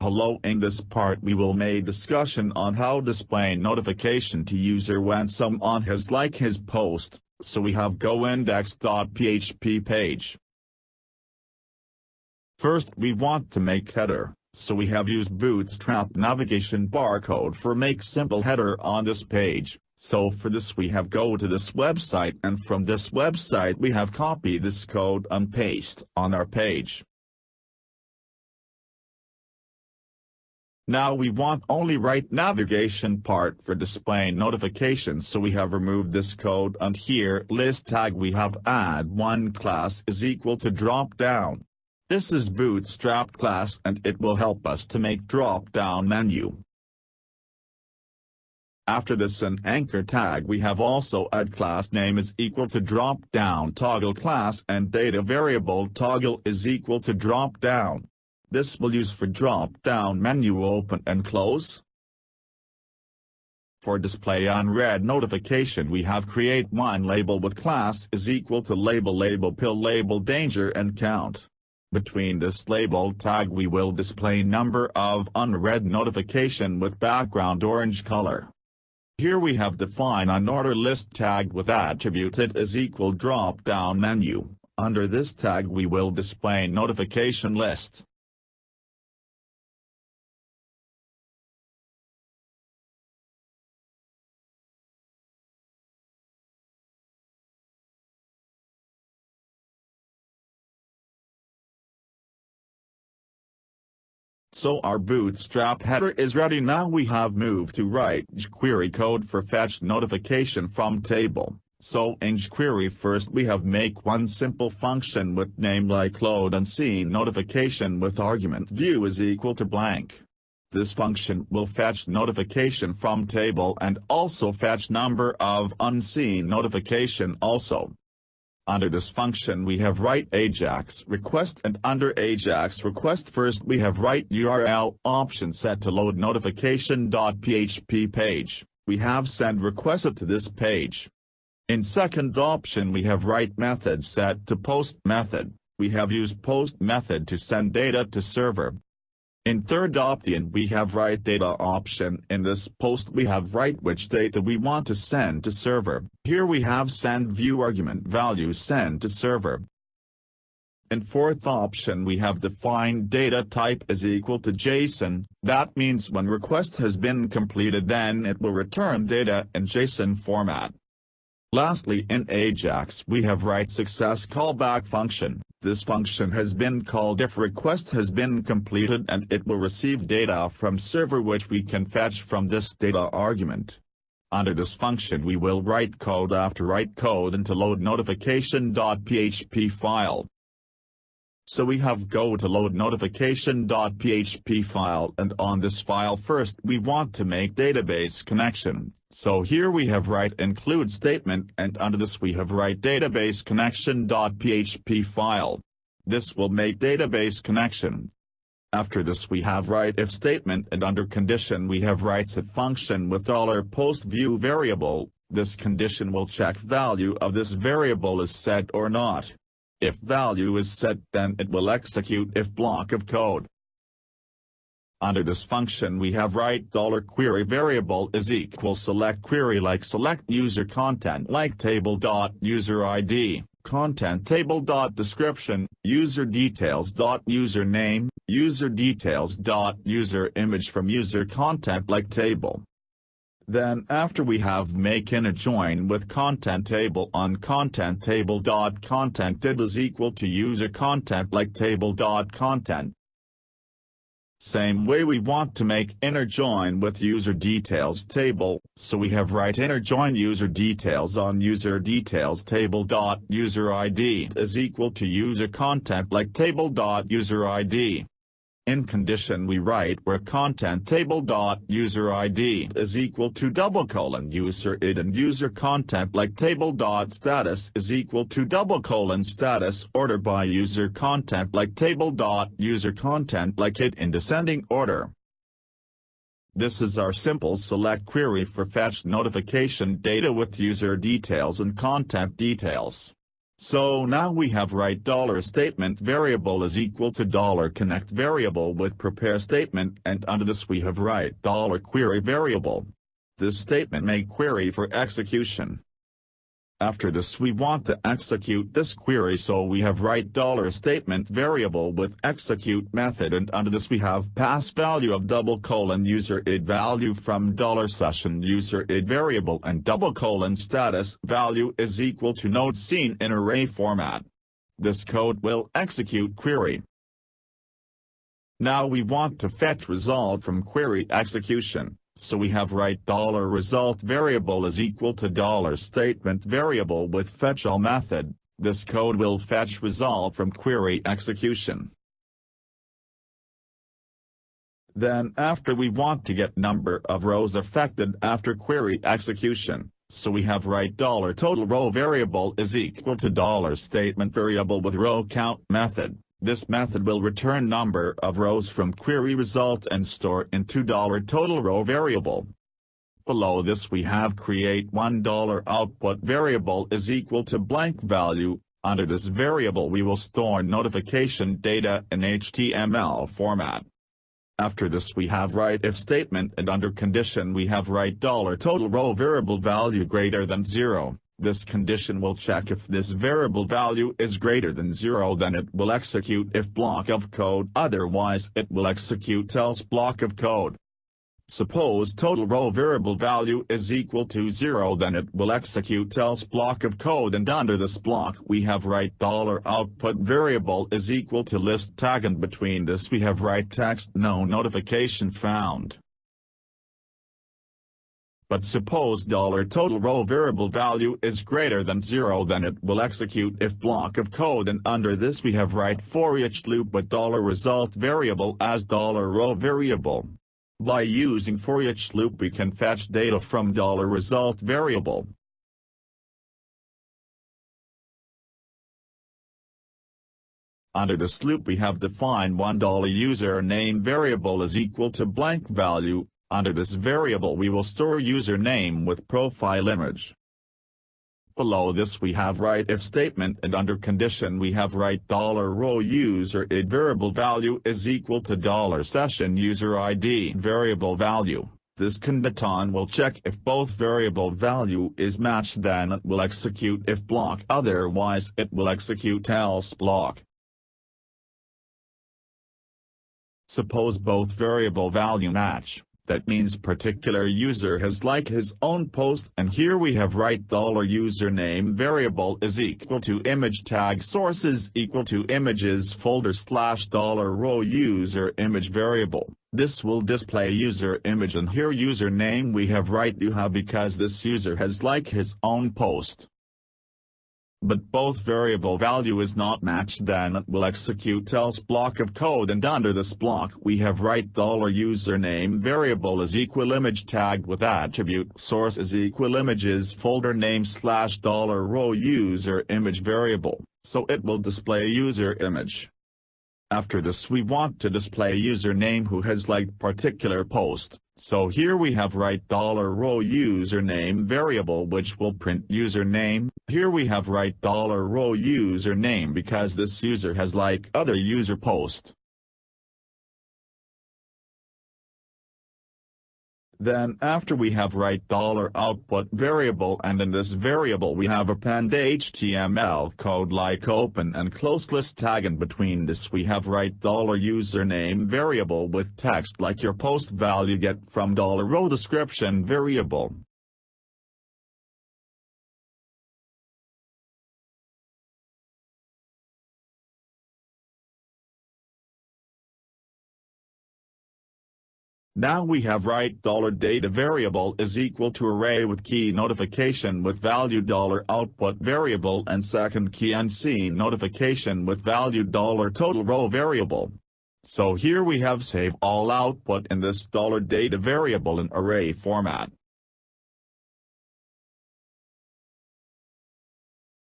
Hello, in this part we will make discussion on how display notification to user when someone has liked his post, so we have goindex.php page. First we want to make header, so we have used Bootstrap Navigation Bar code for make simple header on this page. So for this we have go to this website, and from this website we have copy this code and paste on our page. Now we want only write navigation part for display notifications, so we have removed this code, and here list tag we have add one class is equal to drop down. This is Bootstrap class and it will help us to make drop down menu. After this an anchor tag we have also add class name is equal to drop down toggle class, and data variable toggle is equal to drop down. This will use for drop-down menu open and close. For display unread notification we have create one label with class is equal to label pill label danger and count. Between this label tag we will display number of unread notification with background orange color. Here we have define an order list tag with attribute it is equal drop-down menu. Under this tag we will display notification list. So our Bootstrap header is ready. Now we have moved to write jQuery code for fetch notification from table. So in jQuery first we have make one simple function with name like load unseen notification with argument view is equal to blank. This function will fetch notification from table and also fetch number of unseen notification also. Under this function we have write Ajax request, and under Ajax request first we have write URL option set to load notification.php page. We have send request to this page. In second option we have write method set to post method. We have used post method to send data to server. In third option we have write data option. In this post we have write which data we want to send to server. Here we have send view argument value send to server. In fourth option we have define data type is equal to JSON. That means when request has been completed then it will return data in JSON format. Lastly in Ajax we have write success callback function. This function has been called if request has been completed, and it will receive data from server which we can fetch from this data argument. Under this function we will write code after write code into load notification.php file. So we have go to load notification.php file, and on this file first we want to make database connection. So here we have write include statement, and under this we have write database connection.php file. This will make database connection. After this we have write if statement, and under condition we have write set function with $post view variable. This condition will check value of this variable is set or not. If value is set then it will execute if block of code. Under this function we have write $query variable is equal select query like select user content like table.user ID, content table.description, user details.username, user details.user image from user content like table. Then after we have make inner join with content table on content table.content it is equal to user content like table.content. Same way we want to make inner join with user details table, so we have write inner join user details on user details table.user ID is equal to user content like table.user ID. In condition we write where content table.user ID is equal to user id, and user content like table.status is equal to status order by user content like table.user content like id in descending order. This is our simple select query for fetch notification data with user details and content details. So now we have write $statement variable is equal to $connect variable with prepare statement, and under this we have write $query variable. This statement may query for execution. After this we want to execute this query, so we have write $statement variable with execute method, and under this we have pass value of :user id value from $session user id variable, and :status value is equal to node seen in array format. This code will execute query. Now we want to fetch result from query execution. So we have write $result variable is equal to $statement variable with fetch all method. This code will fetch result from query execution. Then after we want to get number of rows affected after query execution, so we have write $total row variable is equal to $statement variable with row count method. This method will return number of rows from query result and store into $total row variable. Below this we have create $1 output variable is equal to blank value. Under this variable we will store notification data in HTML format. After this we have write if statement, and under condition we have write $total row variable value greater than 0. This condition will check if this variable value is greater than 0, then it will execute if block of code, otherwise it will execute else block of code. Suppose total row variable value is equal to 0, then it will execute else block of code, and under this block we have write $output variable is equal to list tag, and between this we have write text no notification found. But suppose $total row variable value is greater than 0, then it will execute if block of code, and under this we have write for each loop with $result variable as $row variable. By using for each loop we can fetch data from $result variable. Under this loop we have defined one $username variable is equal to blank value. Under this variable we will store username with profile image. Below this we have write if statement, and under condition we have write $row user id variable value is equal to $session user id variable value. This condition will check if both variable value is matched, then it will execute if block, otherwise it will execute else block. Suppose both variable value match. That means particular user has liked his own post, and here we have write $username variable is equal to image tag sources equal to images folder / $row user image variable. This will display user image, and here username we have write UHA because this user has liked his own post. But both variable value is not matched, then it will execute else block of code, and under this block we have write $username variable is equal image tagged with attribute source is equal images folder name / $row user image variable, so it will display user image. After this we want to display username who has liked particular post, so here we have write $row username variable which will print username. Here we have write $row username because this user has liked other user post. Then after we have write $output variable, and in this variable we have append HTML code like open and close list tag, and between this we have write $username variable with text like your post value get from $row description variable. Now we have write $data variable is equal to array with key notification with value $output variable, and second key unseen notification with value $total row variable. So here we have save all output in this $data variable in array format.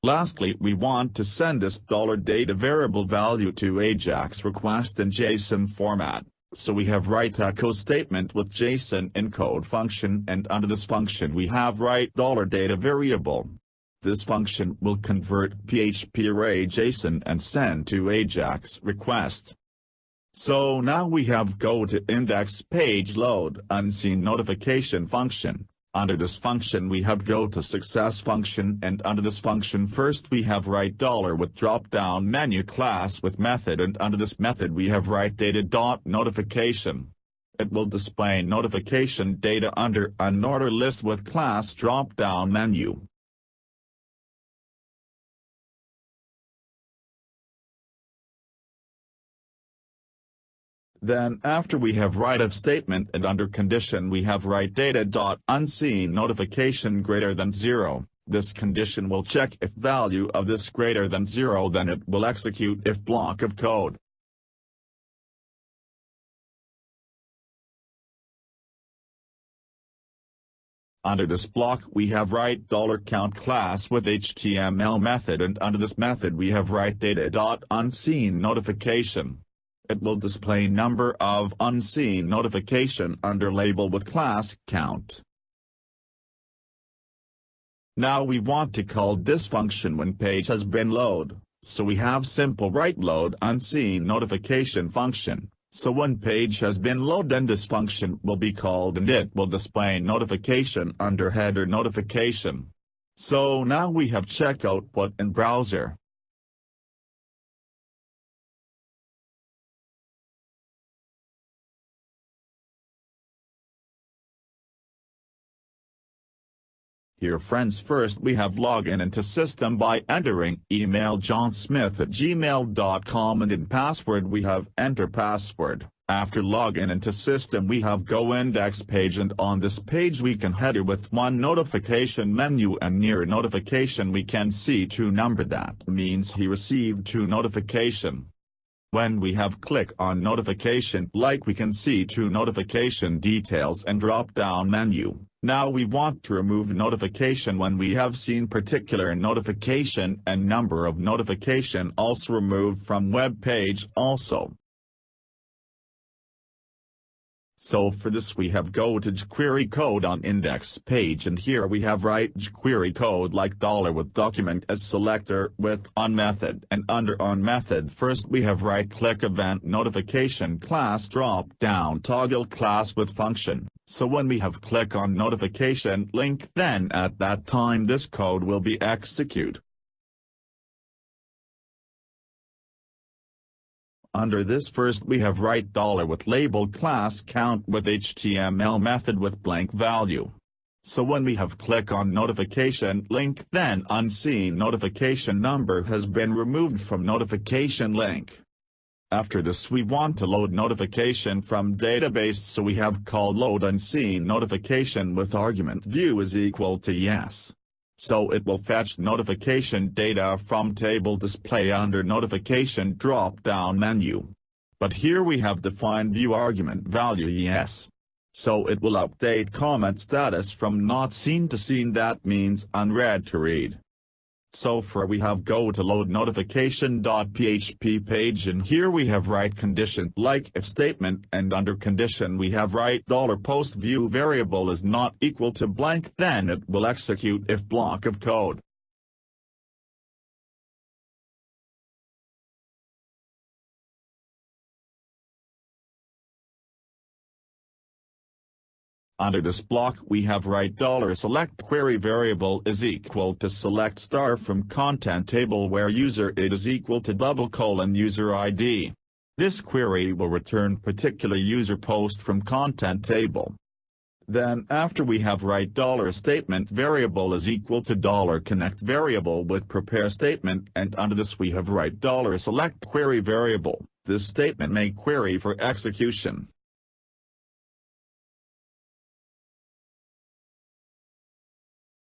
Lastly, we want to send this $data variable value to Ajax request in JSON format. So we have write echo statement with JSON encode function, and under this function we have write $data variable. This function will convert PHP array JSON and send to Ajax request. So now we have go to index page load unseen notification function. Under this function we have go to success function, and under this function first we have write $ with drop down menu class with method, and under this method we have write data.notification. It will display notification data under unordered list with class drop down menu. Then after we have write if statement, and under condition we have write data.unseen notification greater than 0. This condition will check if value of this greater than 0, then it will execute if block of code. Under this block we have write $count class with HTML method, and under this method we have write data.unseen notification. It will display number of unseen notification under label with class count. Now we want to call this function when page has been load, so we have simple write load unseen notification function. So when page has been loaded, then this function will be called and it will display notification under header notification. So now we have check output in browser. Here friends, first we have login into system by entering email johnsmith@gmail.com, and in password we have enter password. After login into system we have go index page, and on this page we can header with one notification menu, and near notification we can see 2 number, that means he received 2 notification. When we have click on notification like we can see 2 notification details and drop down menu. Now we want to remove notification when we have seen particular notification and number of notification also removed from web page also. So for this we have go to jQuery code on index page, and here we have write jQuery code like $ with document as selector with on method, and under on method first we have write click event notification class drop down toggle class with function. So when we have click on notification link, then at that time this code will be execute. Under this first we have write $ with label class count with HTML method with blank value. So when we have click on notification link, then unseen notification number has been removed from notification link. After this we want to load notification from database, so we have call load unseen notification with argument view is equal to yes. So it will fetch notification data from table display under notification drop-down menu. But here we have defined view argument value yes. So it will update comment status from not seen to seen, that means unread to read. So for we have go to load notification.php page, and here we have write condition like if statement, and under condition we have write $post view variable is not equal to blank, then it will execute if block of code. Under this block we have write $select query variable is equal to select star from content table where user id is equal to user ID. This query will return particular user post from content table. Then after we have write $statement variable is equal to $connect variable with prepare statement, and under this we have write $select query variable. This statement may query for execution.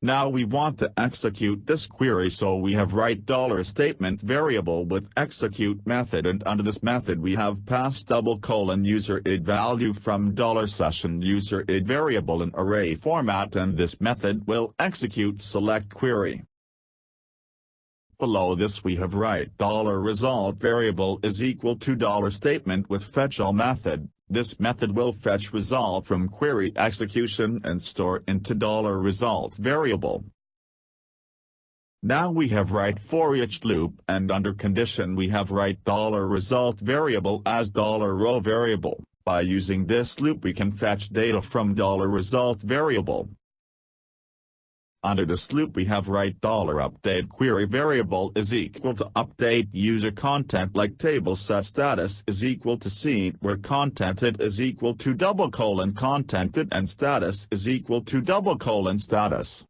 Now we want to execute this query, so we have write $statement variable with execute method, and under this method we have pass user id value from $session user id variable in array format, and this method will execute select query. Below this we have write $result variable is equal to $statement with fetch all method. This method will fetch result from query execution and store into $result variable. Now we have write for each loop, and under condition we have write $result variable as $row variable. By using this loop we can fetch data from $result variable. Under this loop we have write $update query variable is equal to update user content like table set status is equal to scene where contented is equal to : contented and status is equal to : status.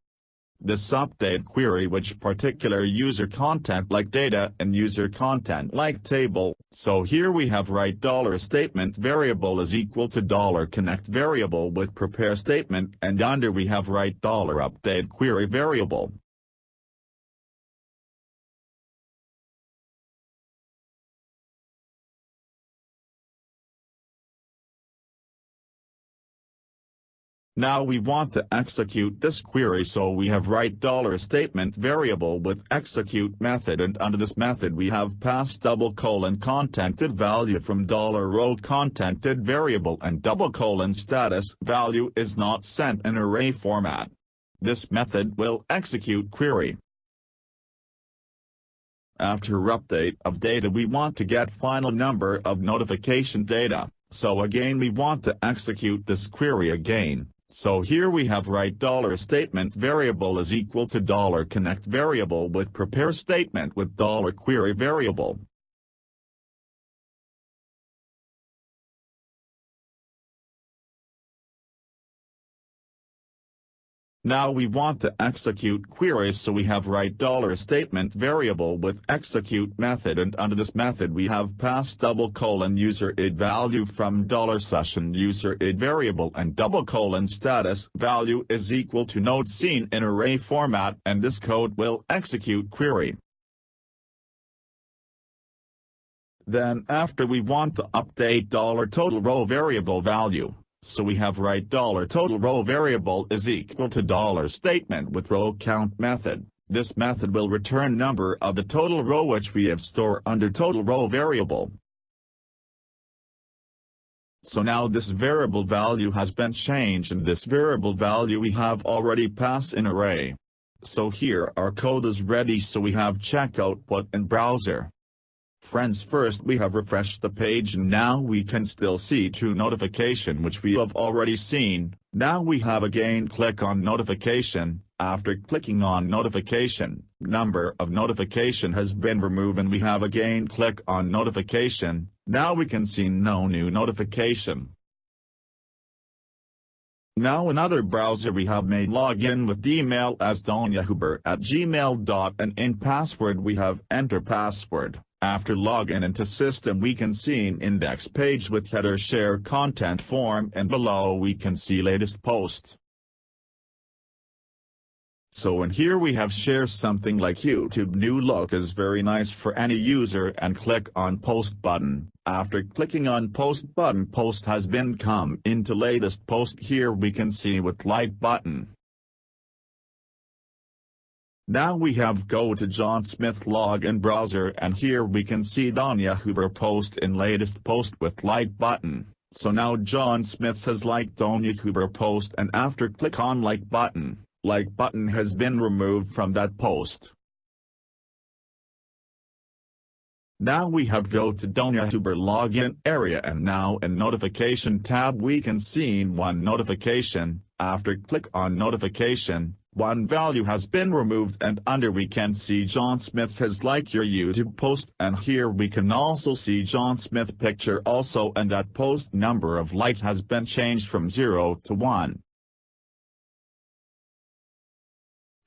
This update query which particular user content like data and user content like table, so here we have write $statement variable is equal to $connect variable with prepare statement, and under we have write $update query variable. Now we want to execute this query, so we have write $statement variable with execute method, and under this method we have pass : contented value from $row contented variable, and : status value is not sent in array format. This method will execute query. After update of data we want to get final number of notification data, so again we want to execute this query again. So here we have write $statement variable is equal to $connect variable with prepare statement with $query variable. Now we want to execute queries, so we have write $statement variable with execute method, and under this method we have pass : user id value from $session user id variable, and : status value is equal to node seen in array format, and this code will execute query. Then after we want to update $total row variable value. So we have write $total row variable is equal to $statement with row count method. This method will return number of the total row which we have stored under total row variable. So now this variable value has been changed, and this variable value we have already passed in array. So here our code is ready, so we have check output in browser. Friends, first we have refreshed the page, and now we can still see two notification which we have already seen. Now we have again click on notification. After clicking on notification, number of notification has been removed, and we have again click on notification. Now we can see no new notification. Now in other browser we have made login with email as donyahuber@gmail.com, and in password we have enter password. After login into system we can see an index page with header share content form, and below we can see latest post. So in here we have share something like YouTube new look is very nice for any user, and click on post button. After clicking on post button, post has been come into latest post. Here we can see with like button. Now we have go to John Smith login browser, and here we can see Donya Huber post in latest post with like button. So now John Smith has liked Donya Huber post, and after click on like button has been removed from that post. Now we have go to Donya Huber login area, and now in notification tab we can see one notification. After click on notification, one value has been removed, and under we can see John Smith has liked your YouTube post, and here we can also see John Smith picture also, and that post number of like has been changed from 0 to 1.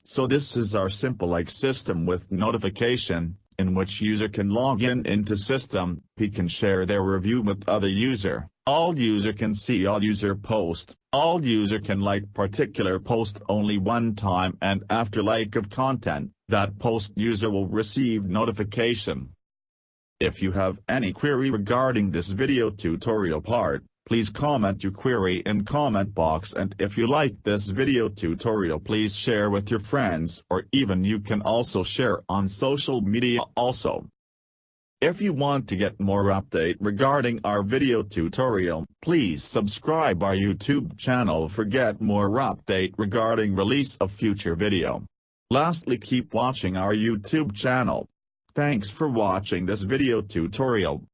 So this is our simple like system with notification, in which user can log in into system, he can share their review with other user. All user can see all user post, all user can like particular post only one time, and after like of content, that post user will receive notification. If you have any query regarding this video tutorial part, please comment your query in comment box, and if you like this video tutorial please share with your friends, or even you can also share on social media also. If you want to get more update regarding our video tutorial, please subscribe our YouTube channel for get more update regarding release of future video. Lastly, keep watching our YouTube channel. Thanks for watching this video tutorial.